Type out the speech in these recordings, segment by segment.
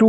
2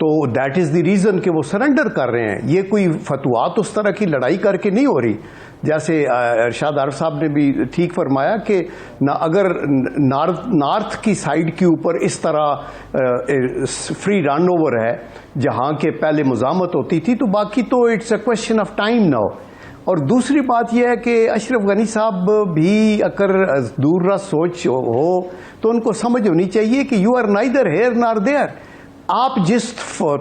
تو that is the reason کہ وہ سرنڈر کر رہے ہیں. یہ کوئی فتوحات اس طرح کی لڑائی کر کے نہیں ہو رہی. جیسے ارشاد عارف صاحب نے بھی ٹھیک فرمایا کہ اگر نارتھ کی سائیڈ کے اوپر اس طرح فری رن اوور ہے جہاں کے پہلے مزاحمت ہوتی تھی، تو باقی تو it's a question of time now. اور دوسری بات یہ ہے کہ اشرف غنی صاحب بھی اگر دور رس سوچ ہو تو ان کو سمجھ ہونی چاہیے کہ یو آر نائدر ہیئر نار دیئر. آپ جس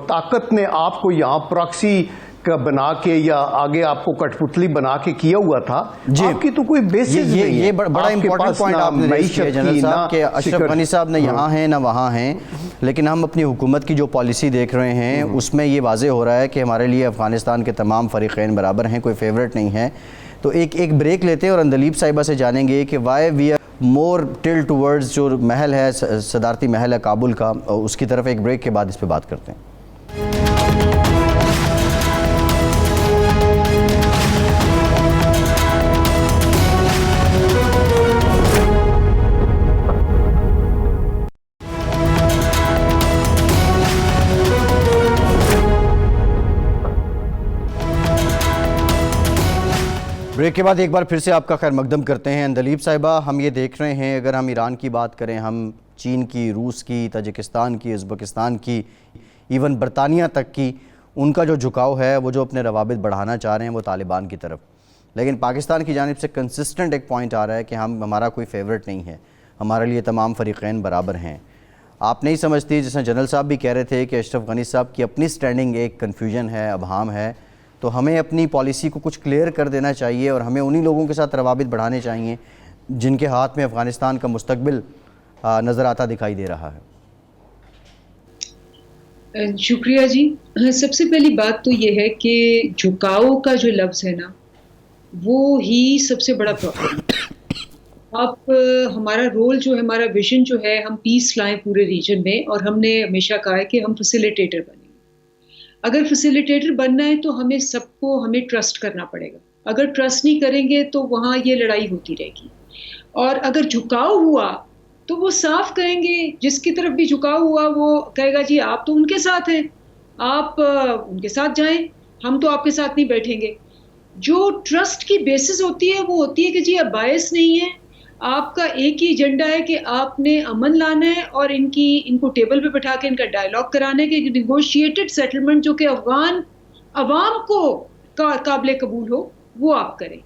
طاقت نے آپ کو یہاں پراکسی کا بنا کے یا آگے آپ کو کٹ پتلی بنا کے کیا ہوا تھا، آپ کی تو کوئی بیسس نہیں ہے. یہ بڑا امپورٹنٹ پوائنٹ آپ نے ریز کیا جنرل صاحب کہ اشرف غنی صاحب نہ یہاں ہیں نہ وہاں ہیں، لیکن ہم اپنی حکومت کی جو پالیسی دیکھ رہے ہیں اس میں یہ واضح ہو رہا ہے کہ ہمارے لیے افغانستان کے تمام فریقین برابر ہیں، کوئی فیورٹ نہیں ہے. تو ایک بریک لیتے ہیں اور اندلیب صاحبہ سے جانیں گے کہ why we are more tilt towards جو محل ہے صدارتی محل ہے کابل کا، اس کی طرف ایک بریک کے بعد اس پہ بات کرتے ہیں. بریک کے بعد ایک بار پھر سے آپ کا خیر مقدم کرتے ہیں. اندلیب صاحبہ، ہم یہ دیکھ رہے ہیں اگر ہم ایران کی بات کریں، ہم چین کی، روس کی، تاجکستان کی، ازبکستان کی، ایون برطانیہ تک کی، ان کا جو جھکاؤ ہے وہ جو اپنے روابط بڑھانا چاہ رہے ہیں وہ طالبان کی طرف. لیکن پاکستان کی جانب سے کنسسٹنٹ ایک پوائنٹ آ رہا ہے کہ ہمارا کوئی فیورٹ نہیں ہے، ہمارے لیے تمام فریقین برابر ہیں. آپ نہیں سمجھتی، جیسے جنرل صاحب بھی کہہ رہے تھے کہ اشرف غنی صاحب کی اپنی سٹینڈنگ ایک کنفیوژن ہے، ابہام ہے، تو ہمیں اپنی پالیسی کو کچھ کلیئر کر دینا چاہیے اور ہمیں انہی لوگوں کے ساتھ روابط بڑھانے چاہیے جن کے ہاتھ میں افغانستان کا مستقبل نظر آتا دکھائی دے رہا ہے. شکریہ جی. سب سے پہلی بات تو یہ ہے کہ جھکاؤ کا جو لفظ ہے نا وہ ہی سب سے بڑا پرابلم ہے. آپ ہمارا رول جو ہے، ہمارا ویژن جو ہے، ہم پیس لائیں پورے ریجن میں، اور ہم نے ہمیشہ کہا ہے کہ ہم فیسیلیٹیٹر بنیں. اگر فیسیلیٹیٹر بننا ہے تو ہمیں ٹرسٹ کرنا پڑے گا. اگر ٹرسٹ نہیں کریں گے تو وہاں یہ لڑائی ہوتی رہے گی. اور اگر جھکاؤ ہوا تو وہ صاف کہیں گے، جس کی طرف بھی جھکاؤ ہوا وہ کہے گا جی آپ تو ان کے ساتھ ہیں، آپ ان کے ساتھ جائیں، ہم تو آپ کے ساتھ نہیں بیٹھیں گے. جو ٹرسٹ کی بیسس ہوتی ہے وہ ہوتی ہے کہ جی اب باعث نہیں ہے، آپ کا ایک ہی ایجنڈا ہے کہ آپ نے امن لانا ہے اور ان کو ٹیبل پہ بٹھا کے ان کا ڈائلاگ کرانا ہے کہ نیگوشیٹڈ سیٹلمنٹ جو کہ افغان عوام کو قابل قبول ہو وہ آپ کریں.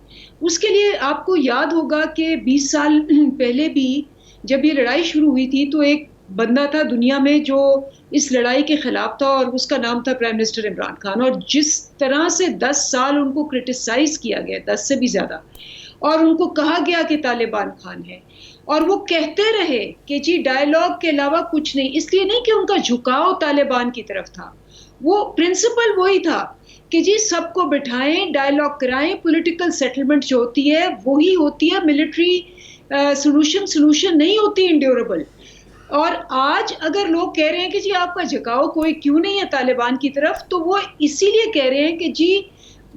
اس کے لیے آپ کو یاد ہوگا کہ 20 سال پہلے بھی جب یہ لڑائی شروع ہوئی تھی تو ایک بندہ تھا دنیا میں جو اس لڑائی کے خلاف تھا اور اس کا نام تھا پرائم منسٹر عمران خان. اور جس طرح سے 10 سال ان کو کرٹیسائز کیا گیا، 10 سے بھی زیادہ، اور ان کو کہا گیا کہ طالبان خان ہے، اور وہ کہتے رہے کہ جی ڈائلاگ کے علاوہ کچھ نہیں. اس لیے نہیں کہ ان کا جھکاؤ طالبان کی طرف تھا، وہ پرنسپل وہی تھا کہ جی سب کو بٹھائیں، ڈائلاگ کرائیں. پولیٹیکل سیٹلمنٹ جو ہوتی ہے وہی ہوتی ہے، ملٹری سولوشن نہیں ہوتی انڈیوربل. اور آج اگر لوگ کہہ رہے ہیں کہ جی آپ کا جھکاؤ کوئی کیوں نہیں ہے طالبان کی طرف، تو وہ اسی لیے کہہ رہے ہیں کہ جی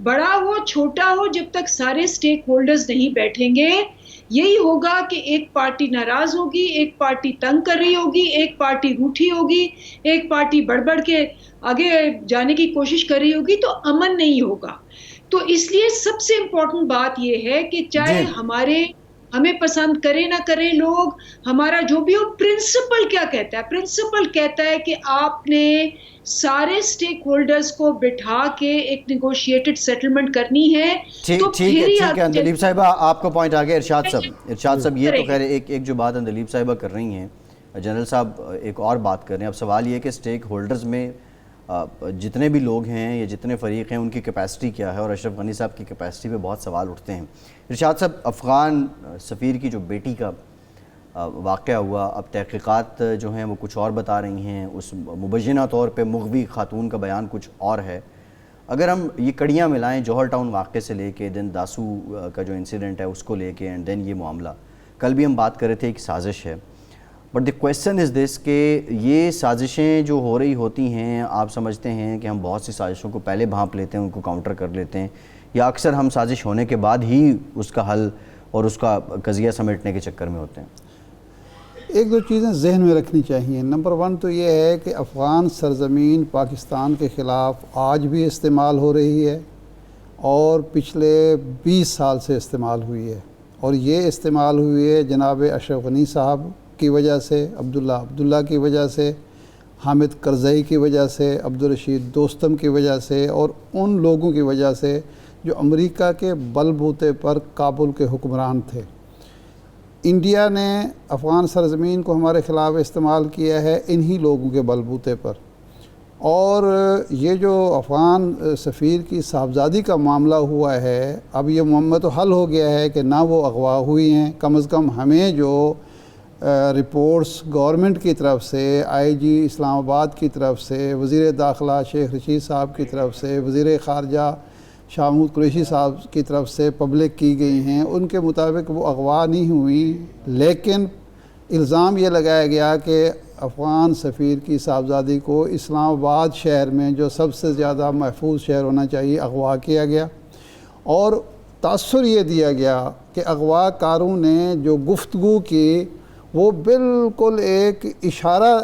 بڑا ہو چھوٹا ہو، جب تک سارے سٹیک ہولڈرز نہیں بیٹھیں گے یہی ہوگا کہ ایک پارٹی ناراض ہوگی، ایک پارٹی تنگ کر رہی ہوگی، ایک پارٹی روٹھی ہوگی، ایک پارٹی بڑھ کے آگے جانے کی کوشش کر رہی ہوگی، تو امن نہیں ہوگا. تو اس لیے سب سے امپورٹنٹ بات یہ ہے کہ چاہے ہمیں پسند کرے نہ کرے لوگ، ہمارا جو بھی ہو، پرنسپل کیا کہتا ہے؟ پرنسپل کہتا ہے کہ آپ نے سارے سٹیک ہولڈرز کو بٹھا کے ایک نیگوشیٹڈ سیٹلمنٹ کرنی ہے. تو ٹھیک ہے اندلیب صاحبہ، آپ کا پوائنٹ آگے. ارشاد صاحب یہ تو خیر ایک جو بات اندلیب صاحبہ کر رہی ہیں، جنرل صاحب ایک اور بات کر رہے ہیں. اب سوال یہ کہ سٹیک ہولڈرز میں جتنے بھی لوگ ہیں یا جتنے فریق ہیں ان کی کیپیسٹی کیا ہے، اور اشرف غنی صاحب کی کیپیسٹی پہ بہت سوال اٹھتے ہیں. ارشاد صاحب، افغان سفیر کی جو بیٹی کا واقعہ ہوا، اب تحقیقات جو ہیں وہ کچھ اور بتا رہی ہیں، اس مبینہ طور پہ مغوی خاتون کا بیان کچھ اور ہے. اگر ہم یہ کڑیاں ملائیں جوہر ٹاؤن واقعے سے لے کے دین داسو کا جو انسیڈنٹ ہے اس کو لے کے اینڈ دین یہ معاملہ، کل بھی ہم بات کر رہے تھے ایک سازش ہے. بٹ دی کویسچن از دس کہ یہ سازشیں جو ہو رہی ہوتی ہیں، آپ سمجھتے ہیں کہ ہم بہت سی سازشوں کو پہلے بھانپ لیتے ہیں، ان کو کاؤنٹر کر لیتے ہیں، یا اکثر ہم سازش ہونے کے بعد ہی اس کا حل اور اس کا قضیہ سمیٹنے کے چکر میں ہوتے ہیں؟ ایک دو چیزیں ذہن میں رکھنی چاہیے. نمبر 1 تو یہ ہے کہ افغان سرزمین پاکستان کے خلاف آج بھی استعمال ہو رہی ہے اور پچھلے 20 سال سے استعمال ہوئی ہے, اور یہ استعمال ہوئی ہے جناب اشرف غنی صاحب کی وجہ سے, عبداللہ کی وجہ سے, حامد کرزئی کی وجہ سے, عبدالرشید دوستم کی وجہ سے, اور ان لوگوں کی وجہ سے جو امریکہ کے بل بوتے پر کابل کے حکمران تھے. انڈیا نے افغان سرزمین کو ہمارے خلاف استعمال کیا ہے انہی لوگوں کے بل بوتے پر. اور یہ جو افغان سفیر کی صاحبزادی کا معاملہ ہوا ہے, اب یہ معاملہ تو حل ہو گیا ہے کہ نہ وہ اغوا ہوئی ہیں. کم از کم ہمیں جو رپورٹس گورنمنٹ کی طرف سے, آئی جی اسلام آباد کی طرف سے, وزیر داخلہ شیخ رشید صاحب کی طرف سے, وزیر خارجہ شاہ محمود قریشی صاحب کی طرف سے پبلک کی گئی ہیں, ان کے مطابق وہ اغوا نہیں ہوئی. لیکن الزام یہ لگایا گیا کہ افغان سفیر کی صاحبزادی کو اسلام آباد شہر میں, جو سب سے زیادہ محفوظ شہر ہونا چاہیے, اغوا کیا گیا. اور تاثر یہ دیا گیا کہ اغوا کاروں نے جو گفتگو کی وہ بالکل ایک اشارہ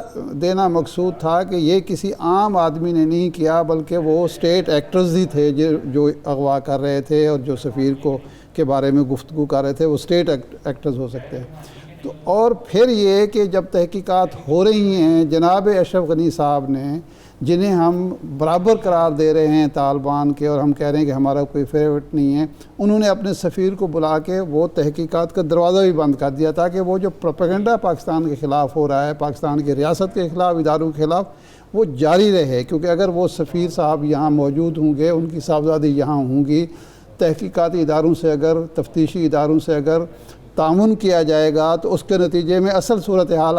دینا مقصود تھا کہ یہ کسی عام آدمی نے نہیں کیا, بلکہ وہ اسٹیٹ ایکٹرز ہی تھے جو اغوا کر رہے تھے, اور جو سفیر کے بارے میں گفتگو کر رہے تھے وہ اسٹیٹ ایکٹرز ہو سکتے ہیں. تو اور پھر یہ کہ جب تحقیقات ہو رہی ہیں, جناب اشرف غنی صاحب نے, جنہیں ہم برابر قرار دے رہے ہیں طالبان کے, اور ہم کہہ رہے ہیں کہ ہمارا کوئی فیوریٹ نہیں ہے, انہوں نے اپنے سفیر کو بلا کے وہ تحقیقات کا دروازہ بھی بند کر دیا تاکہ وہ جو پروپیگنڈا پاکستان کے خلاف ہو رہا ہے, پاکستان کی ریاست کے خلاف, اداروں کے خلاف, وہ جاری رہے. کیونکہ اگر وہ سفیر صاحب یہاں موجود ہوں گے, ان کی صاحبزادی یہاں ہوں گی, تحقیقاتی اداروں سے اگر, تفتیشی اداروں سے اگر تعاون کیا جائے گا تو اس کے نتیجے میں اصل صورتحال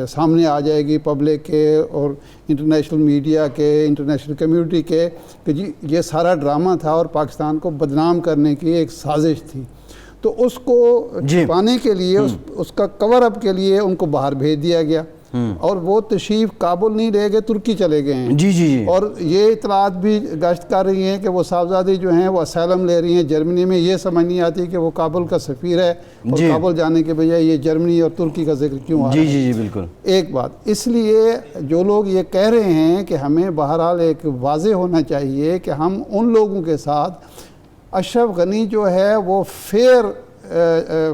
سامنے آ جائے گی پبلک کے اور انٹرنیشنل میڈیا کے, انٹرنیشنل کمیونٹی کے, کہ جی یہ سارا ڈرامہ تھا اور پاکستان کو بدنام کرنے کی ایک سازش تھی. تو اس کو چھپانے کے لیے, اس کا کور اپ کے لیے ان کو باہر بھیج دیا گیا, اور وہ تشریف کابل نہیں رہ گئے, ترکی چلے گئے ہیں. جی اور یہ اطلاعات بھی گشت کر رہی ہیں کہ وہ صاحبزادی جو ہیں وہ اسائلم لے رہی ہیں جرمنی میں. یہ سمجھ نہیں آتی کہ وہ کابل کا سفیر ہے اور کابل جانے کے بجائے یہ جرمنی اور ترکی کا ذکر کیوں آ رہا ہے. جی بالکل. ایک بات, اس لیے جو لوگ یہ کہہ رہے ہیں کہ ہمیں بہرحال ایک واضح ہونا چاہیے کہ ہم ان لوگوں کے ساتھ, اشرف غنی جو ہے وہ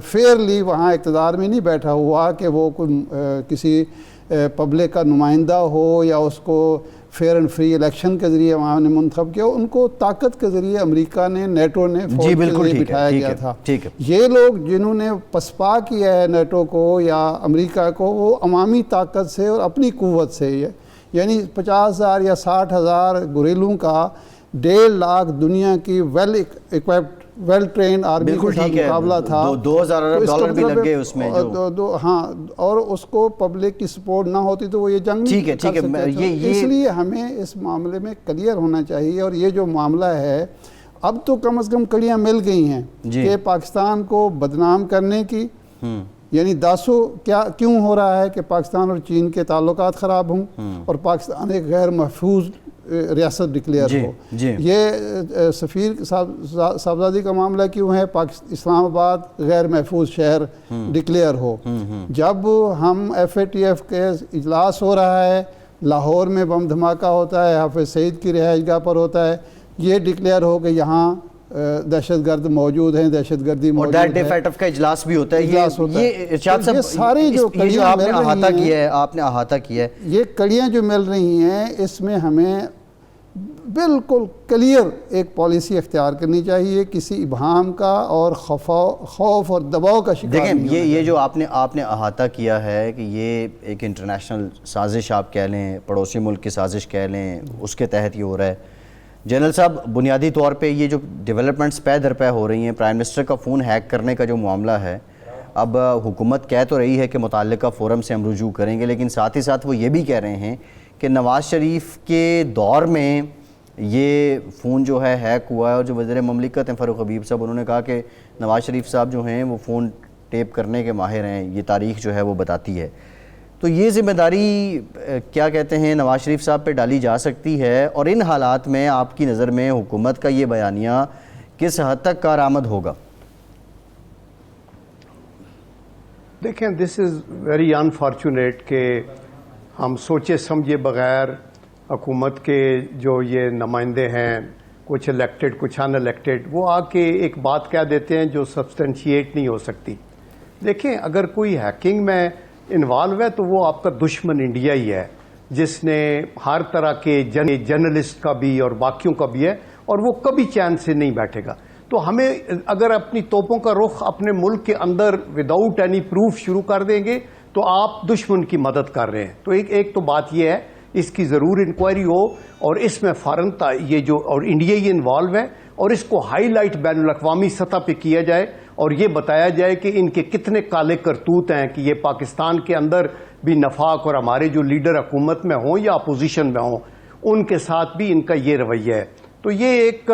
فیئرلی وہاں اقتدار میں نہیں بیٹھا ہوا کہ وہ کسی پبلک کا نمائندہ ہو یا اس کو فیئر اینڈ فری الیکشن کے ذریعے وہاں نے منتخب کیا. ان کو طاقت کے ذریعے امریکہ نے, نیٹو نے فوج کے ذریعے بٹھایا گیا تھا. یہ لوگ جنہوں نے پسپا کیا ہے نیٹو کو یا امریکہ کو, وہ عوامی طاقت سے اور اپنی قوت سے, یعنی 50,000 یا 60,000 گھریلوں کا 1.5 لاکھ دنیا کی well equipped, well trained army کے ساتھ مقابلہ تھا. $2,000 بھی لگ گئے اس میں. ہاں, اور اس کو پبلک کی سپورٹ نہ ہوتی تو وہ یہ جنگ نہیں کر سکتے. اس لیے ہمیں اس معاملے میں کلیئر ہونا چاہیے. اور یہ جو معاملہ ہے اب تو کم از کم کڑیاں مل گئی ہیں کہ پاکستان کو بدنام کرنے کی, یعنی داسو کیوں ہو رہا ہے کہ پاکستان اور چین کے تعلقات خراب ہوں اور پاکستان ایک غیر محفوظ ریاست ڈکلیئر ہو. یہ سفیر صاحبزادی کا معاملہ کیوں ہے, اسلام آباد غیر محفوظ شہر ڈکلیئر ہو. جب ہم FATF کے اجلاس ہو رہا ہے, لاہور میں بم دھماکہ ہوتا ہے, حافظ سعید کی رہائش گاہ پر ہوتا ہے, یہ ڈکلیئر ہو کہ یہاں دہشت گرد موجود ہیں, دہشت گردی موجود ہے, اور FATF کا اجلاس بھی ہوتا ہے. یہ ارشاد صاحب, ساری جو کڑیاں آپ نے احاطہ کیا ہے, یہ کڑیاں جو مل رہی ہیں, اس میں ہمیں بالکل کلیئر ایک پالیسی اختیار کرنی چاہیے, کسی ابہام کا اور خوف اور دباؤ کا شکار نہیں ہونا. یہ جو آپ نے احاطہ کیا ہے کہ یہ ایک انٹرنیشنل سازش آپ کہہ لیں, پڑوسی ملک کی سازش کہہ لیں, اس کے تحت یہ ہو رہا ہے. جنرل صاحب, بنیادی طور پہ یہ جو ڈیولپمنٹس پے در پے ہو رہی ہیں, پرائم منسٹر کا فون ہیک کرنے کا جو معاملہ ہے, اب حکومت کہہ تو رہی ہے کہ متعلقہ فورم سے ہم رجوع کریں گے, لیکن ساتھ ہی ساتھ وہ یہ بھی کہہ رہے ہیں کہ نواز شریف کے دور میں یہ فون جو ہے ہیک ہوا ہے. اور جو وزیر مملکت ہیں فاروق حبیب صاحب, انہوں نے کہا کہ نواز شریف صاحب جو ہیں وہ فون ٹیپ کرنے کے ماہر ہیں, یہ تاریخ جو ہے وہ بتاتی ہے. تو یہ ذمہ داری کیا کہتے ہیں نواز شریف صاحب پہ ڈالی جا سکتی ہے, اور ان حالات میں آپ کی نظر میں حکومت کا یہ بیانیہ کس حد تک کارآمد ہوگا؟ دیکھیں دس از ویری انفارچونیٹ کہ ہم سوچے سمجھے بغیر حکومت کے جو یہ نمائندے ہیں کچھ الیکٹڈ کچھ ان الیکٹڈ وہ آ کے ایک بات کہہ دیتے ہیں جو سبسٹینشیٹ نہیں ہو سکتی. دیکھیں اگر کوئی ہیکنگ میں انوالو ہے تو وہ آپ کا دشمن انڈیا ہی ہے جس نے ہر طرح کے جرنلسٹ کا بھی اور باقیوں کا بھی ہے اور وہ کبھی چین سے نہیں بیٹھے گا. تو ہمیں اگر اپنی توپوں کا رخ اپنے ملک کے اندر وداؤٹ اینی پروف شروع کر دیں گے تو آپ دشمن کی مدد کر رہے ہیں. تو ایک تو بات یہ ہے اس کی ضرور انکوائری ہو اور اس میں فوراً یہ جو اور انڈیا ہی انوالو ہے اور اس کو ہائی لائٹ بین الاقوامی سطح پہ کیا جائے اور یہ بتایا جائے کہ ان کے کتنے کالے کرتوت ہیں کہ یہ پاکستان کے اندر بھی نفاق اور ہمارے جو لیڈر حکومت میں ہوں یا اپوزیشن میں ہوں ان کے ساتھ بھی ان کا یہ رویہ ہے. تو یہ ایک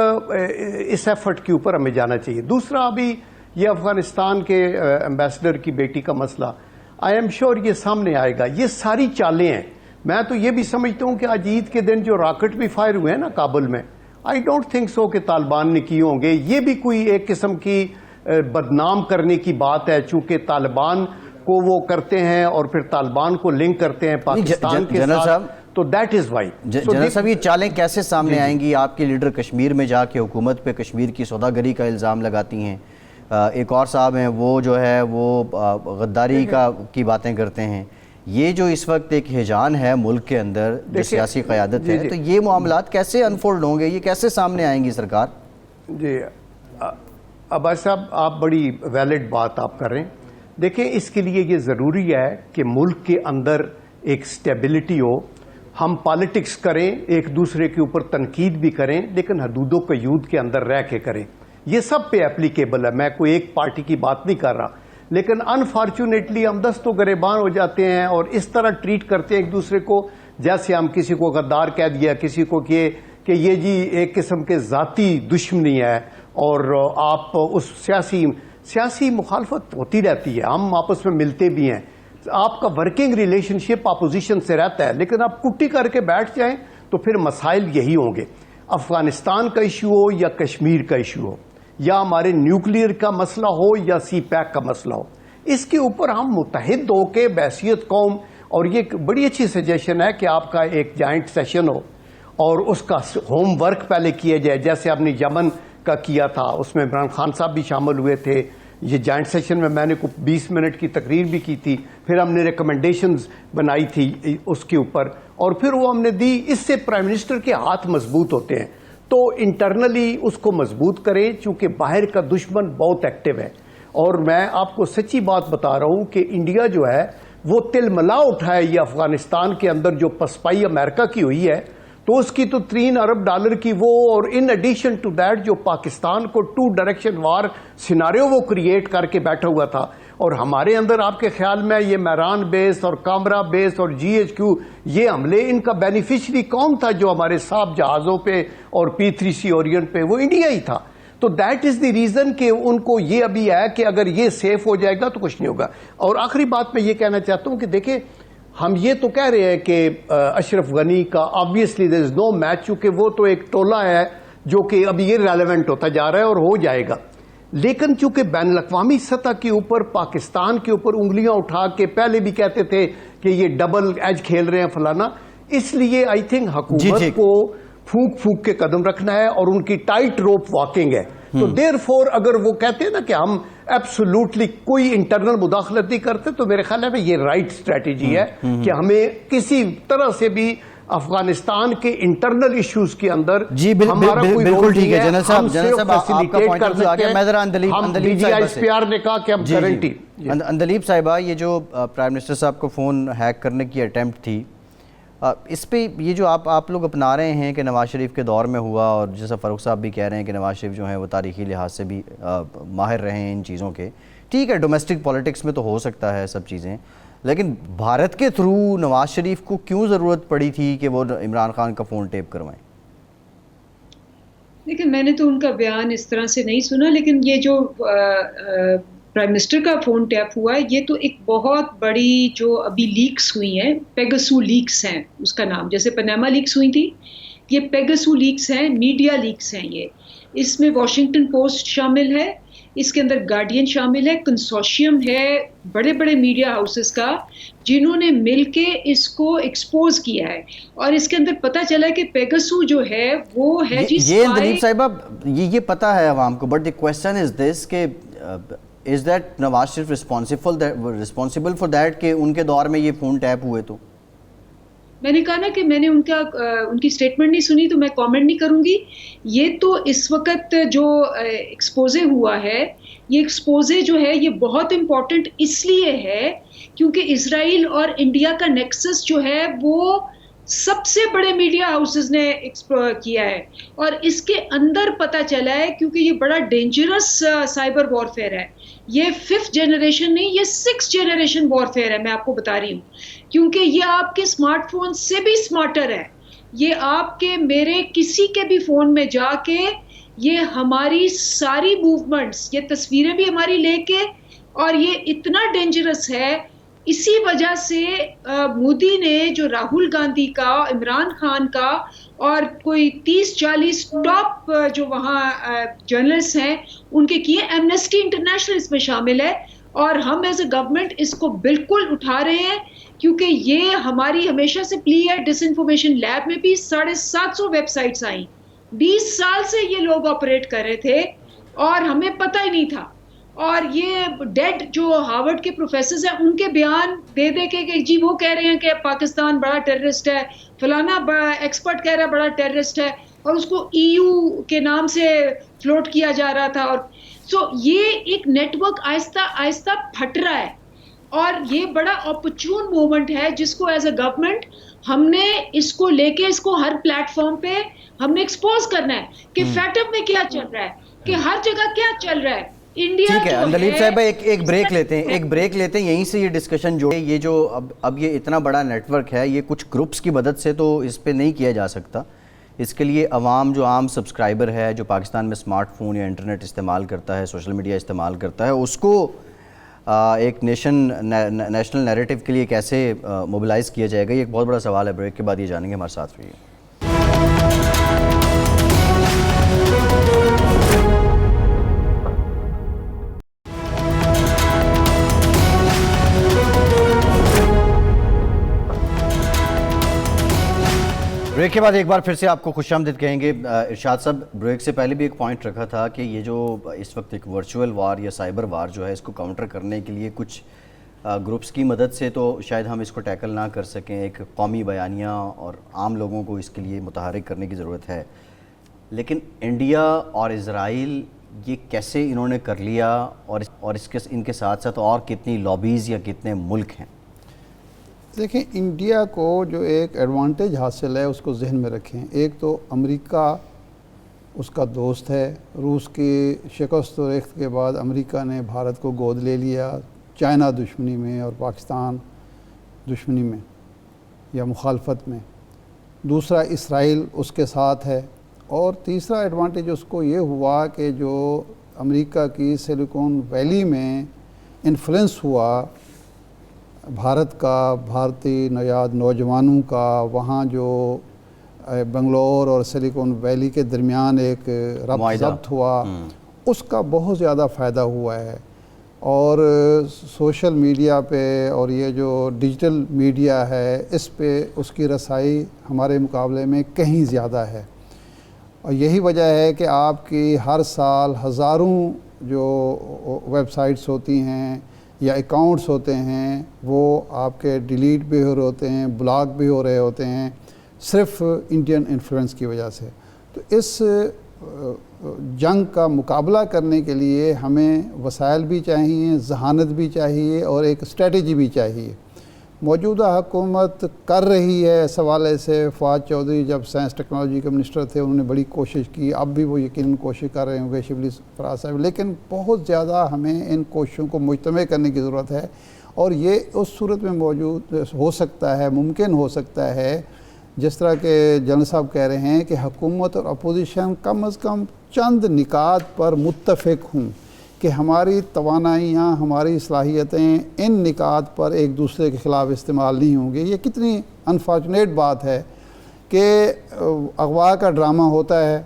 اس ایفرٹ کے اوپر ہمیں جانا چاہیے. دوسرا ابھی یہ افغانستان کے ایمبیسڈر کی بیٹی کا مسئلہ آئی ایم شیور یہ سامنے آئے گا. یہ ساری چالیں ہیں. میں تو یہ بھی سمجھتا ہوں کہ آج عید کے دن جو راکٹ بھی فائر ہوئے ہیں نا کابل میں آئی ڈونٹ تھنک سو کہ طالبان نے کیے ہوں گے. یہ بھی کوئی ایک قسم کی بدنام کرنے کی بات ہے چونکہ طالبان کو وہ کرتے ہیں اور پھر طالبان کو لنک کرتے ہیں پاکستان کے ساتھ. تو دیٹ از وائی. جنرل صاحب یہ چالیں کیسے سامنے آئیں گی؟ آپ کے لیڈر کشمیر میں جا کے حکومت پہ کشمیر کی سوداگری کا الزام لگاتی ہیں. ایک اور صاحب ہیں وہ جو ہے وہ غداری کی باتیں کرتے ہیں. یہ جو اس وقت ایک ہیجان ہے ملک کے اندر جو سیاسی قیادت ہے تو یہ معاملات کیسے انفولڈ ہوں گے؟ یہ کیسے سامنے آئیں گی سرکار؟ جی عباس صاحب آپ بڑی ویلڈ بات آپ کر رہے ہیں. دیکھیں اس کے لیے یہ ضروری ہے کہ ملک کے اندر ایک سٹیبلٹی ہو. ہم پالیٹکس کریں ایک دوسرے کے اوپر تنقید بھی کریں لیکن حدود و قیود کے اندر رہ کے کریں. یہ سب پہ اپلیکیبل ہے. میں کوئی ایک پارٹی کی بات نہیں کر رہا لیکن انفارچونیٹلی ہم دست و گریبان ہو جاتے ہیں اور اس طرح ٹریٹ کرتے ہیں ایک دوسرے کو جیسے ہم کسی کو غدار کہہ دیا کسی کو کہ یہ جی ایک قسم کے ذاتی دشمنی ہے اور آپ اس سیاسی مخالفت ہوتی رہتی ہے. ہم آپس میں ملتے بھی ہیں. آپ کا ورکنگ ریلیشن شپ اپوزیشن سے رہتا ہے لیکن آپ کٹی کر کے بیٹھ جائیں تو پھر مسائل یہی ہوں گے. افغانستان کا ایشو ہو یا کشمیر کا ایشو ہو یا ہمارے نیوکلیئر کا مسئلہ ہو یا سی پیک کا مسئلہ ہو اس کے اوپر ہم متحد ہو کے بحیثیت قوم. اور یہ بڑی اچھی سجیشن ہے کہ آپ کا ایک جوائنٹ سیشن ہو اور اس کا ہوم ورک پہلے کیا جائے جیسے آپ نے یمن کا کیا تھا. اس میں عمران خان صاحب بھی شامل ہوئے تھے. یہ جوائنٹ سیشن میں نے 20 منٹ کی تقریر بھی کی تھی. پھر ہم نے ریکمنڈیشنز بنائی تھی اس کے اوپر اور پھر وہ ہم نے دی. اس سے پرائم منسٹر کے ہاتھ مضبوط ہوتے ہیں. تو انٹرنلی اس کو مضبوط کریں چونکہ باہر کا دشمن بہت ایکٹیو ہے. اور میں آپ کو سچی بات بتا رہا ہوں کہ انڈیا جو ہے وہ تل ملا اٹھائے یہ افغانستان کے اندر جو پسپائی امریکہ کی ہوئی ہے تو اس کی تو $3 ارب کی وہ اور ان ایڈیشن ٹو دیٹ جو پاکستان کو 2 ڈائریکشن وار سیناریو وہ کریٹ کر کے بیٹھا ہوا تھا. اور ہمارے اندر آپ کے خیال میں یہ میران بیس اور کامرا بیس اور GHQ یہ حملے ان کا بینیفیشری کون تھا جو ہمارے صاف جہازوں پہ اور P3C اورینٹ پہ وہ انڈیا ہی تھا. تو دیٹ از دی ریزن کہ ان کو یہ ابھی ہے کہ اگر یہ سیف ہو جائے گا تو کچھ نہیں ہوگا. اور آخری بات میں یہ کہنا چاہتا ہوں کہ دیکھیں ہم یہ تو کہہ رہے ہیں کہ اشرف غنی کا obviously there is no match چونکہ وہ تو ایک ٹولہ ہے جو کہ ابھی یہ ریلیونٹ ہوتا جا رہا ہے اور ہو جائے گا. لیکن چونکہ بین الاقوامی سطح کے اوپر پاکستان کے اوپر انگلیاں اٹھا کے پہلے بھی کہتے تھے کہ یہ ڈبل ایج کھیل رہے ہیں فلانا اس لیے آئی تھنک حکومت کو پھونک کے قدم رکھنا ہے اور ان کی ٹائٹ روپ واکنگ ہے. تو دیر فور اگر وہ کہتے ہیں نا کہ ہم ایبسولوٹلی کوئی انٹرنل مداخلت نہیں کرتے تو میرے خیال میں یہ رائٹ اسٹریٹجی ہے کہ ہمیں کسی طرح سے بھی افغانستان کے انٹرنل ایشوز کے اندر ہمارا کوئی رول نہیں ہے. ہم صرف فیسیلیٹیٹ کر سکتے ہیں. ہم DGISPR نے کہا کہ ہم گارنٹی. اندلیب صاحبہ یہ جو پرائم منسٹر صاحب کو فون ہیک کرنے کی اٹیمپٹ تھی اس پہ یہ جو آپ لوگ اپنا رہے ہیں کہ نواز شریف کے دور میں ہوا اور جیسا فاروق صاحب بھی کہہ رہے ہیں کہ نواز شریف جو ہیں وہ تاریخی لحاظ سے بھی ماہر رہے ہیں ان چیزوں کے. ٹھیک ہے ڈومیسٹک پالیٹکس میں تو ہو سکتا ہے سب چیزیں لیکن بھارت کے تھرو نواز شریف کو کیوں ضرورت پڑی تھی کہ وہ عمران خان کا فون ٹیپ کروائیں؟ دیکھیں میں نے تو ان کا بیان اس طرح سے نہیں سنا لیکن یہ جو پرائم منسٹر کا فون ٹیپ ہوا ہے یہ تو ایک بہت بڑی جو ابھی لیکس ہوئی ہیں پیگاسو لیکس ہیں اس کا نام جیسے پناما لیکس ہوئی تھی یہ پیگاسو لیکس ہیں میڈیا لیکس ہیں. یہ اس میں واشنگٹن پوسٹ شامل ہے اس کے اندر گارڈین شامل ہے, کنسورشیم ہے بڑے بڑے میڈیا ہاؤسز کا جنہوں نے مل کے اس کو ایکسپوز کیا ہے, اور اس کے اندر پتہ چلا کہ پیگاسو جو ہے وہ ہے جی یہ اندلیب صاحبہ یہ پتہ ہے عوام کو, بٹ دی کویسچن از دس کہ is that Nawaz Sharif responsible for that کہ ان کے دور میں یہ فون ٹیپ ہوئے؟ تو میں نے کہا نا کہ میں نے ان کی سٹیٹمنٹ نہیں سنی تو میں کامنٹ نہیں کروں گی. یہ تو اس وقت جو ایکسپوزے ہوا ہے, یہ ایکسپوزے جو ہے یہ بہت امپورٹنٹ اس لیے ہے کیونکہ اسرائیل اور انڈیا کا نیکسس جو ہے وہ سب سے بڑے میڈیا ہاؤسز نے کیا ہے, اور اس کے اندر پتہ چلا ہے کیونکہ یہ بڑا ڈینجرس سائبر وارفیئر ہے. یہ 5th جنریشن نہیں, یہ 6th جنریشن وارفیئر ہے, میں آپ کو بتا رہی ہوں, کیونکہ یہ آپ کے اسمارٹ فون سے بھی اسمارٹر ہے. یہ آپ کے میرے کسی کے بھی فون میں جا کے یہ ہماری ساری موومنٹس, یہ تصویریں بھی ہماری لے کے, اور یہ اتنا ڈینجرس ہے. اسی وجہ سے مودی نے جو راہل گاندھی کا, عمران خان کا اور کوئی 30-40 ٹاپ جو وہاں جرنلسٹ ہیں ان کے کیے, ایمنسٹی انٹرنیشنل اس میں شامل ہے, اور ہم ایز اے گورنمنٹ اس کو بالکل اٹھا رہے ہیں کیونکہ یہ ہماری ہمیشہ سے پلی ہے. ڈس انفارمیشن لیب میں بھی 750 ویب سائٹس آئیں, 20 سال سے یہ لوگ آپریٹ کر رہے تھے اور ہمیں پتہ ہی نہیں تھا. اور یہ ڈیڈ جو ہارورڈ کے پروفیسرز ہیں ان کے بیان دے دے کے کہ جی وہ کہہ رہے ہیں کہ پاکستان بڑا ٹیررسٹ ہے, فلانا ایکسپرٹ کہہ رہا ہے بڑا ٹیررسٹ ہے, اور اس کو EU کے نام سے فلوٹ کیا جا رہا تھا. اور یہ ایک نیٹ ورک آہستہ آہستہ پھٹ رہا ہے, اور یہ بڑا اپرچون مومنٹ ہے جس کو ایز اے گورنمنٹ ہم نے اس کو لے کے اس کو ہر پلیٹ فارم پہ ہم نے ایکسپوز کرنا ہے کہ فیٹم میں کیا چل رہا ہے, کہ ہر جگہ کیا چل رہا ہے. ٹھیک ہے اندلیب صاحب, ایک بریک لیتے ہیں یہیں سے. یہ ڈسکشن جو ہے, یہ جو اب یہ اتنا بڑا نیٹ ورک ہے, یہ کچھ گروپس کی مدد سے تو اس پہ نہیں کیا جا سکتا. اس کے لیے عوام جو عام سبسکرائبر ہے, جو پاکستان میں اسمارٹ فون یا انٹرنیٹ استعمال کرتا ہے, سوشل میڈیا استعمال کرتا ہے, اس کو ایک نیشنل نیریٹو کے لیے کیسے موبلائز کیا جائے گا, یہ ایک بہت بڑا سوال ہے. بریک کے بعد یہ جانیں گے, ہمارے ساتھ رہیے. بریک کے بعد ایک بار پھر سے آپ کو خوش آمدید کہیں گے. ارشاد صاحب, بریک سے پہلے بھی ایک پوائنٹ رکھا تھا کہ یہ جو اس وقت ایک ورچوئل وار یا سائبر وار جو ہے, اس کو کاؤنٹر کرنے کے لیے کچھ گروپس کی مدد سے تو شاید ہم اس کو ٹیکل نہ کر سکیں. ایک قومی بیانیہ اور عام لوگوں کو اس کے لیے متحرک کرنے کی ضرورت ہے. لیکن انڈیا اور اسرائیل یہ کیسے انہوں نے کر لیا, اور ان کے ساتھ ساتھ اور کتنی لابیز یا کتنے ملک ہیں؟ دیکھیں, انڈیا کو جو ایک ایڈوانٹیج حاصل ہے اس کو ذہن میں رکھیں. ایک تو امریکہ اس کا دوست ہے. روس کی شکست و ریخت کے بعد امریکہ نے بھارت کو گود لے لیا, چائنا دشمنی میں اور پاکستان دشمنی میں یا مخالفت میں. دوسرا اسرائیل اس کے ساتھ ہے. اور تیسرا ایڈوانٹیج اس کو یہ ہوا کہ جو امریکہ کی سلیکون ویلی میں انفلوئنس ہوا بھارت کا, بھارتی نژاد نوجوانوں کا, وہاں جو بنگلور اور سلیکون ویلی کے درمیان ایک ربط ضبط ہوا, اس کا بہت زیادہ فائدہ ہوا ہے. اور سوشل میڈیا پہ اور یہ جو ڈیجیٹل میڈیا ہے اس پہ اس کی رسائی ہمارے مقابلے میں کہیں زیادہ ہے. اور یہی وجہ ہے کہ آپ کی ہر سال ہزاروں جو ویب سائٹس ہوتی ہیں یا اکاؤنٹس ہوتے ہیں وہ آپ کے ڈیلیٹ بھی ہو رہے ہوتے ہیں, بلاک بھی ہو رہے ہوتے ہیں, صرف انڈین انفلوئنس کی وجہ سے. تو اس جنگ کا مقابلہ کرنے کے لیے ہمیں وسائل بھی چاہیے, ذہانت بھی چاہیے, اور ایک اسٹریٹجی بھی چاہیے. موجودہ حکومت کر رہی ہے اس حوالے سے. فواد چودھری جب سائنس ٹیکنالوجی کے منسٹر تھے انہوں نے بڑی کوشش کی, اب بھی وہ یقیناً کوشش کر رہے ہوں گے شبلی فراز صاحب, لیکن بہت زیادہ ہمیں ان کوششوں کو مجتمع کرنے کی ضرورت ہے. اور یہ اس صورت میں موجود ہو سکتا ہے, ممکن ہو سکتا ہے جس طرح کہ جنرل صاحب کہہ رہے ہیں کہ حکومت اور اپوزیشن کم از کم چند نکات پر متفق ہوں کہ ہماری توانائیاں, ہماری صلاحیتیں ان نکات پر ایک دوسرے کے خلاف استعمال نہیں ہوں گی. یہ کتنی انفارچونیٹ بات ہے کہ اغوا کا ڈرامہ ہوتا ہے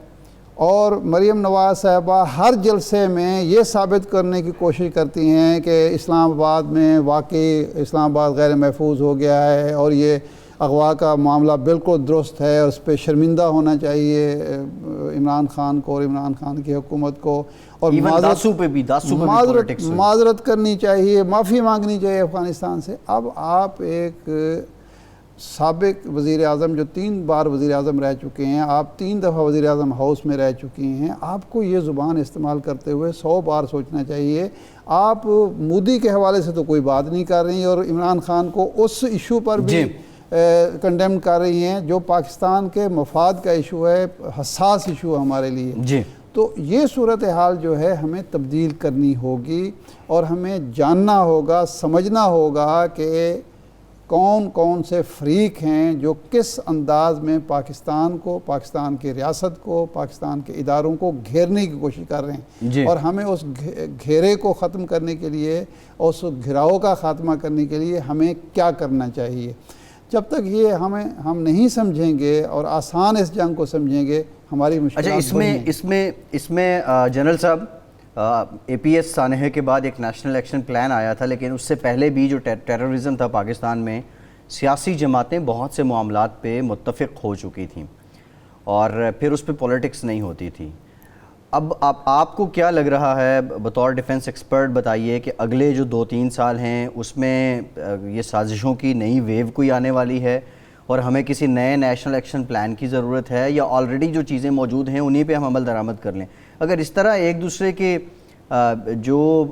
اور مریم نواز صاحبہ ہر جلسے میں یہ ثابت کرنے کی کوشش کرتی ہیں کہ اسلام آباد میں واقعی اسلام آباد غیر محفوظ ہو گیا ہے اور یہ اغوا کا معاملہ بالکل درست ہے اور اس پہ شرمندہ ہونا چاہیے عمران خان کو اور عمران خان کی حکومت کو، اور معذرت کرنی چاہیے، معافی مانگنی چاہیے افغانستان سے۔ اب آپ ایک سابق وزیر اعظم جو 3 بار وزیر اعظم رہ چکے ہیں، آپ 3 دفعہ وزیر اعظم ہاؤس میں رہ چکی ہیں، آپ کو یہ زبان استعمال کرتے ہوئے 100 بار سوچنا چاہیے۔ آپ مودی کے حوالے سے تو کوئی بات نہیں کر رہی اور عمران خان کو اس ایشو پر بھی کنڈیم کر رہی ہیں جو پاکستان کے مفاد کا ایشو ہے، حساس ایشو ہمارے لیے۔ تو یہ صورتحال جو ہے ہمیں تبدیل کرنی ہوگی اور ہمیں جاننا ہوگا، سمجھنا ہوگا کہ کون کون سے فریق ہیں جو کس انداز میں پاکستان کو، پاکستان کی ریاست کو، پاکستان کے اداروں کو گھیرنے کی کوشش کر رہے ہیں، اور ہمیں اس گھیرے کو ختم کرنے کے لیے، اس گھراؤ کا خاتمہ کرنے کے لیے ہمیں کیا کرنا چاہیے۔ جب تک یہ ہم نہیں سمجھیں گے اور آسان اس جنگ کو سمجھیں گے، ہماری مشکلات بڑھیں گی۔ اس میں جنرل صاحب اے پی ایس سانحے کے بعد ایک نیشنل ایکشن پلان آیا تھا، لیکن اس سے پہلے بھی جو ٹیررزم تھا پاکستان میں، سیاسی جماعتیں بہت سے معاملات پہ متفق ہو چکی تھیں اور پھر اس پہ پولیٹکس نہیں ہوتی تھی۔ اب آپ کو کیا لگ رہا ہے بطور ڈیفنس ایکسپرٹ، بتائیے کہ اگلے جو 2-3 سال ہیں اس میں یہ سازشوں کی نئی ویو کوئی آنے والی ہے اور ہمیں کسی نئے نیشنل ایکشن پلان کی ضرورت ہے، یا آلریڈی جو چیزیں موجود ہیں انہی پہ ہم عمل درآمد کر لیں؟ اگر اس طرح ایک دوسرے کے جو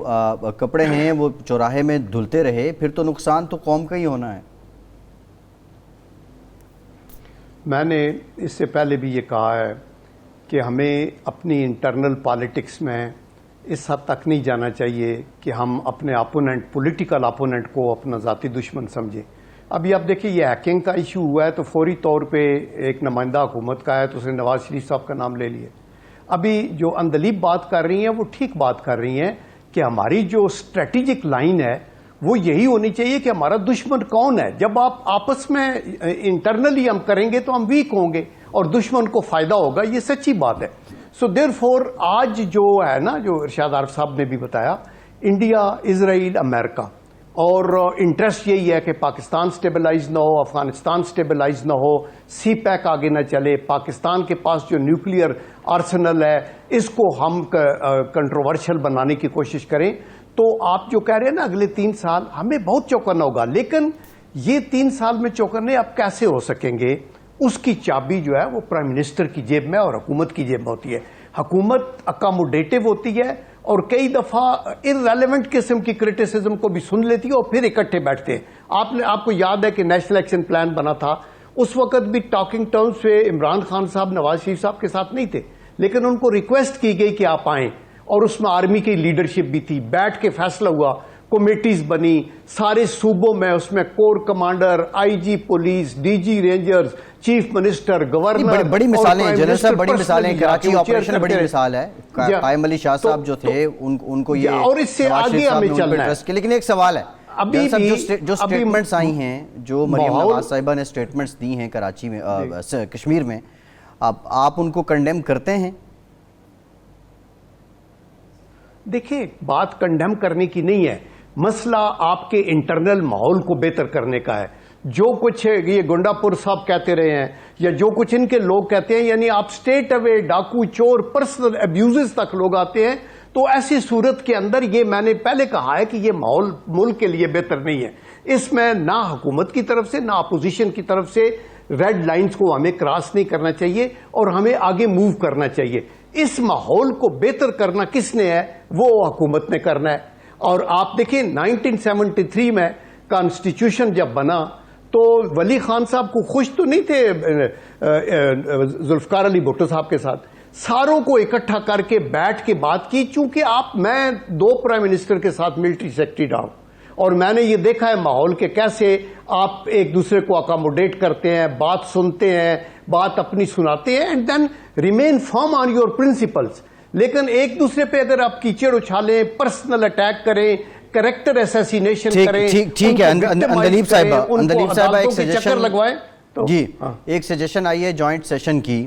کپڑے ہیں وہ چوراہے میں دھلتے رہے، پھر تو نقصان تو قوم کا ہی ہونا ہے۔ میں نے اس سے پہلے بھی یہ کہا ہے کہ ہمیں اپنی انٹرنل پالیٹکس میں اس حد تک نہیں جانا چاہیے کہ ہم اپنے اپوننٹ، پولیٹیکل اپوننٹ کو اپنا ذاتی دشمن سمجھیں۔ ابھی آپ دیکھیں یہ ہیکنگ کا ایشو ہوا ہے تو فوری طور پہ ایک نمائندہ حکومت کا ہے تو اس نے نواز شریف صاحب کا نام لے لیا۔ ابھی جو اندلیب بات کر رہی ہیں وہ ٹھیک بات کر رہی ہیں کہ ہماری جو اسٹریٹجک لائن ہے وہ یہی ہونی چاہیے کہ ہمارا دشمن کون ہے۔ جب آپ آپس میں انٹرنلی ہم کریں گے تو ہم ویک ہوں گے اور دشمن کو فائدہ ہوگا، یہ سچی بات ہے۔ سو دیر فور آج جو ہے نا، جو ارشاد عارف صاحب نے بھی بتایا، انڈیا، اسرائیل، امریکہ، اور انٹرسٹ یہی ہے کہ پاکستان سٹیبلائز نہ ہو، افغانستان سٹیبلائز نہ ہو، سی پیک آگے نہ چلے، پاکستان کے پاس جو نیوکلیئر آرسنل ہے اس کو ہم کنٹروورشل بنانے کی کوشش کریں۔ تو آپ جو کہہ رہے ہیں نا اگلے 3 سال ہمیں بہت چوکنا ہوگا، لیکن یہ 3 سال میں چوکنے اب کیسے ہو سکیں گے؟ اس کی چابی جو ہے وہ پرائم منسٹر کی جیب میں اور حکومت کی جیب میں ہوتی ہے۔ حکومت اکاموڈیٹو ہوتی ہے اور کئی دفعہ ارریلیونٹ قسم کی کرٹیسزم کو بھی سن لیتی ہے اور پھر اکٹھے بیٹھتے ہیں۔ آپ کو یاد ہے کہ نیشنل ایکشن پلان بنا تھا، اس وقت بھی ٹاکنگ ٹرمز پہ عمران خان صاحب نواز شریف صاحب کے ساتھ نہیں تھے، لیکن ان کو ریکویسٹ کی گئی کہ آپ آئیں، اور اس میں آرمی کی لیڈرشپ بھی تھی، بیٹھ کے فیصلہ ہوا، کمیٹیز بنی سارے صوبوں میں، اس میں corps commander, I G police, D G rangers, chief minister, governor, بڑی مثالیں جنرل صاحب، بڑی مثالیں، کراچی آپریشن بڑی مثال ہے، قائم علی شاہ صاحب جو تھے ان کو یہ، اور اس سے آگے ہمیں چلنا ہے۔ لیکن ایک سوال ہے، جو سٹیٹمنٹس آئی ہیں، جو مریم نواز صاحبہ نے سٹیٹمنٹس دی ہیں کراچی میں، کشمیر میں، آپ ان کو کنڈیم کرتے ہیں؟ دیکھیں بات کنڈیم کرنے کی نہیں ہے، مسئلہ آپ کے انٹرنل ماحول کو بہتر کرنے کا ہے۔ جو کچھ یہ گنڈا پور صاحب کہتے رہے ہیں یا جو کچھ ان کے لوگ کہتے ہیں، یعنی آپ سٹیٹ اوے، ڈاکو، چور، پرسنل ایبیوزز تک لوگ آتے ہیں، تو ایسی صورت کے اندر یہ میں نے پہلے کہا ہے کہ یہ ماحول ملک کے لیے بہتر نہیں ہے۔ اس میں نہ حکومت کی طرف سے نہ اپوزیشن کی طرف سے ریڈ لائنز کو ہمیں کراس نہیں کرنا چاہیے اور ہمیں آگے موو کرنا چاہیے۔ اس ماحول کو بہتر کرنا کس نے ہے؟ وہ حکومت نے کرنا ہے۔ اور آپ دیکھیں 1973 میں کانسٹیٹیوشن جب بنا تو ولی خان صاحب کو خوش تو نہیں تھے ذوالفقار علی بھٹو صاحب کے ساتھ، ساروں کو اکٹھا کر کے بیٹھ کے بات کی، چونکہ میں 2 پرائم منسٹر کے ساتھ ملٹری سیکرٹری رہا ہوں اور میں نے یہ دیکھا ہے ماحول کے کیسے آپ ایک دوسرے کو اکاموڈیٹ کرتے ہیں، بات سنتے ہیں، بات اپنی سناتے ہیں، and then remain firm on your principles. لیکن ایک دوسرے پہ اگر آپ کیچڑ اچھالیں، پرسنل اٹیک کریں، کریکٹر اسیسینیشن کریں، ٹھیک ہے اندلیب صاحبہ ایک سجیشن لگوائیں، جی ایک سجیشن آئی ہے جوائنٹ سیشن کی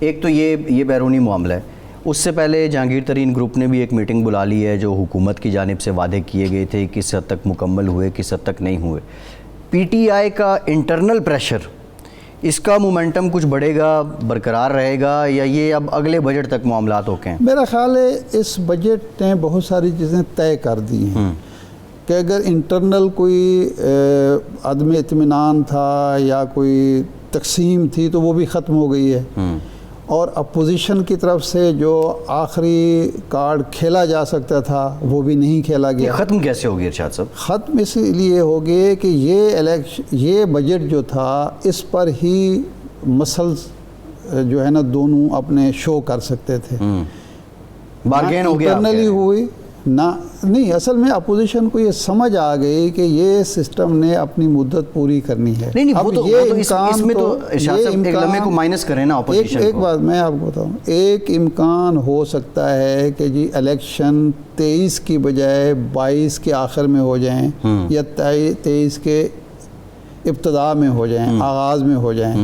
ایک تو یہ بیرونی معاملہ ہے. اس سے پہلے جہانگیر ترین گروپ نے بھی ایک میٹنگ بلا لی ہے جو حکومت کی جانب سے وعدے کیے گئے تھے, کس حد تک مکمل ہوئے, کس حد تک نہیں ہوئے. پی ٹی آئی کا انٹرنل پریشر, اس کا مومنٹم کچھ بڑھے گا, برقرار رہے گا, یا یہ اب اگلے بجٹ تک معاملات ہوکے ہیں؟ میرا خیال ہے اس بجٹ نے بہت ساری چیزیں طے کر دی ہیں کہ اگر انٹرنل کوئی عدم اطمینان تھا یا کوئی تقسیم تھی تو وہ بھی ختم ہو گئی ہے, اور اپوزیشن کی طرف سے جو آخری کارڈ کھیلا جا سکتا تھا وہ بھی نہیں کھیلا گیا. ختم کیسے ہوگی ارشاد صاحب؟ ختم اس لیے ہو گئے کہ یہ بجٹ جو تھا اس پر ہی مسلز جو ہے نا دونوں اپنے شو کر سکتے تھے. بارگین ہو گیا انٹرنلی ہوئی نہ نہیں, اصل میں اپوزیشن کو یہ سمجھ آ گئی کہ یہ سسٹم نے اپنی مدت پوری کرنی ہے. نہیں وہ تو اس میں تو ارشاد صاحب ایک لمحے کو مائنس کریں نا اپوزیشن کو. ایک بات میں آپ کو بتاؤں, ایک امکان ہو سکتا ہے کہ جی الیکشن 23 کی بجائے 22 کے آخر میں ہو جائیں یا 23 کے ابتدا میں ہو جائیں, آغاز میں ہو جائیں,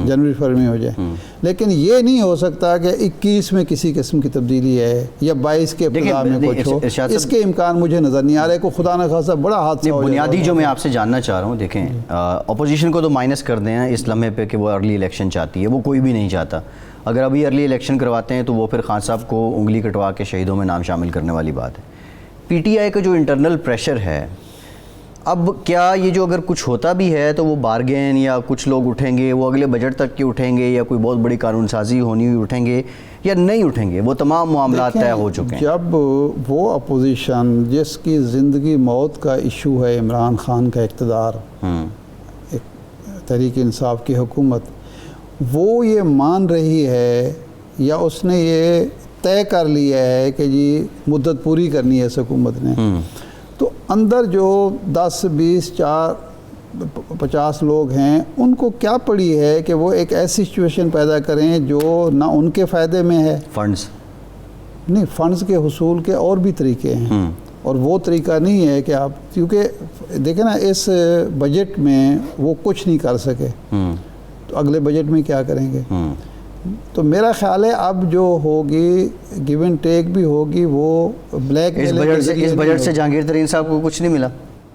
جنوری فروری میں ہو جائیں, لیکن یہ نہیں ہو سکتا کہ 21 میں کسی قسم کی تبدیلی ہے یا 22 کے ابتدا میں کچھ ہو. اس کے امکان مجھے نظر نہیں آ رہے. کو خدا نہ خاصا بڑا حادثہ ہو جائے. بنیادی جو میں آپ سے جاننا چاہ رہا ہوں, دیکھیں اپوزیشن کو تو مائنس کر دیں اس لمحے پہ کہ وہ ارلی الیکشن چاہتی ہے, وہ کوئی بھی نہیں چاہتا. اگر ابھی ارلی الیکشن کرواتے ہیں تو وہ پھر خان صاحب کو انگلی کٹوا کے شہیدوں میں نام شامل کرنے والی بات ہے. پی ٹی آئی کا جو انٹرنل پریشر ہے, اب کیا یہ جو اگر کچھ ہوتا بھی ہے تو وہ بارگین یا کچھ لوگ اٹھیں گے, وہ اگلے بجٹ تک کے اٹھیں گے, یا کوئی بہت بڑی قانون سازی ہونی ہوئی اٹھیں گے, یا نہیں اٹھیں گے؟ وہ تمام معاملات طے ہو چکے ہیں. جب وہ اپوزیشن جس کی زندگی موت کا ایشو ہے عمران خان کا اقتدار, تحریک انصاف کی حکومت, وہ یہ مان رہی ہے یا اس نے یہ طے کر لیا ہے کہ جی مدت پوری کرنی ہے اس حکومت نے, تو اندر جو 10 20 4 50 لوگ ہیں ان کو کیا پڑی ہے کہ وہ ایک ایسی سچویشن پیدا کریں جو نہ ان کے فائدے میں ہے. فنڈز نہیں, فنڈز کے حصول کے اور بھی طریقے ہیں, اور وہ طریقہ نہیں ہے کہ آپ, کیونکہ دیکھیں نا اس بجٹ میں وہ کچھ نہیں کر سکے تو اگلے بجٹ میں کیا کریں گے. تو میرا خیال ہے اب جو ہوگی گیو اینڈ ٹیک بھی ہوگی, وہ بلیک اس بجٹ سے جہانگیر ترین صاحب کو کچھ نہیں ملا.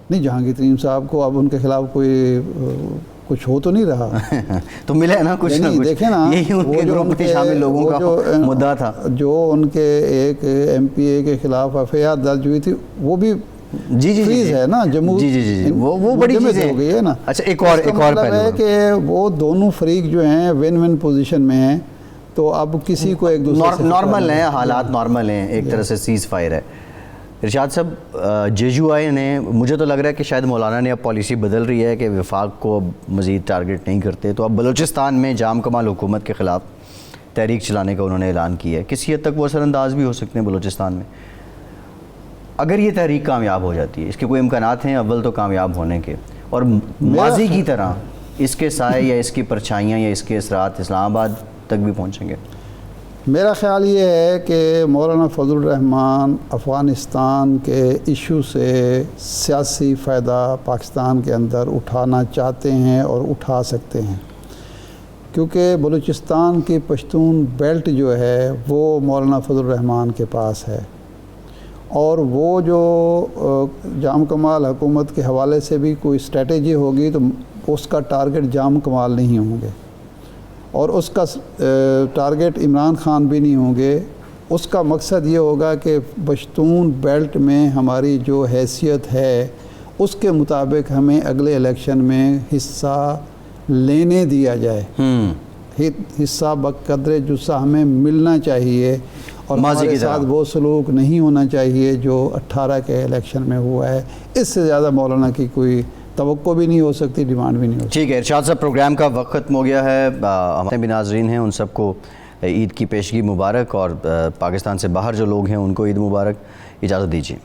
نہیں, جہانگیر ترین صاحب کو اب ان کے خلاف کوئی کچھ ہو تو نہیں رہا تو ملا ہے نا کچھ نہ کچھ. دیکھیں نا, یہی ان کے گروپ کے شامل لوگوں کا مدعا تھا. جو ان کے ایک ایم پی اے کے خلاف ایف آئی آر درج ہوئی تھی وہ بھی فریز ہے نا, جی وہ بڑی چیز ہو گئی ہے نا. اچھا ایک اور مطلب ہے کہ وہ دونوں فریق جو ہیں ون ون پوزیشن میں ہیں, تو اب کسی کو ایک دوسرے سے نارمل ہیں, حالات نارمل ہیں, ایک طرح سے سیز فائر ہے. ارشاد صاحب, جے یو آئی نے, مجھے تو لگ رہا ہے کہ شاید مولانا نے اب پالیسی بدل رہی ہے کہ وفاق کو مزید ٹارگٹ نہیں کرتے, تو اب بلوچستان میں جام کمال حکومت کے خلاف تحریک چلانے کا انہوں نے اعلان کیا ہے. کسی حد تک وہ اثر انداز بھی ہو سکتے ہیں بلوچستان میں اگر یہ تحریک کامیاب ہو جاتی ہے. اس کے کوئی امکانات ہیں اول تو کامیاب ہونے کے, اور ماضی کی طرح اس کے سائے یا اس کی پرچھائیاں یا اس کے اثرات اسلام آباد تک بھی پہنچیں گے؟ میرا خیال یہ ہے کہ مولانا فضل الرحمان افغانستان کے ایشو سے سیاسی فائدہ پاکستان کے اندر اٹھانا چاہتے ہیں اور اٹھا سکتے ہیں, کیونکہ بلوچستان کی پشتون بیلٹ جو ہے وہ مولانا فضل الرحمان کے پاس ہے, اور وہ جو جام کمال حکومت کے حوالے سے بھی کوئی اسٹریٹجی ہوگی تو اس کا ٹارگٹ جام کمال نہیں ہوں گے, اور اس کا ٹارگٹ عمران خان بھی نہیں ہوں گے. اس کا مقصد یہ ہوگا کہ پشتون بیلٹ میں ہماری جو حیثیت ہے اس کے مطابق ہمیں اگلے الیکشن میں حصہ لینے دیا جائے, حصہ بقدر جسہ ہمیں ملنا چاہیے, اور ہمارے ساتھ وہ سلوک نہیں ہونا چاہیے جو 18 کے الیکشن میں ہوا ہے. اس سے زیادہ مولانا کی کوئی توقع بھی نہیں ہو سکتی, ڈیمانڈ بھی نہیں ہو سکتی. ٹھیک ہے ارشاد صاحب, پروگرام کا وقت ختم ہو گیا ہے. ہمارے بھی ناظرین ہیں ان سب کو عید کی پیشگی مبارک, اور پاکستان سے باہر جو لوگ ہیں ان کو عید مبارک. اجازت دیجیے.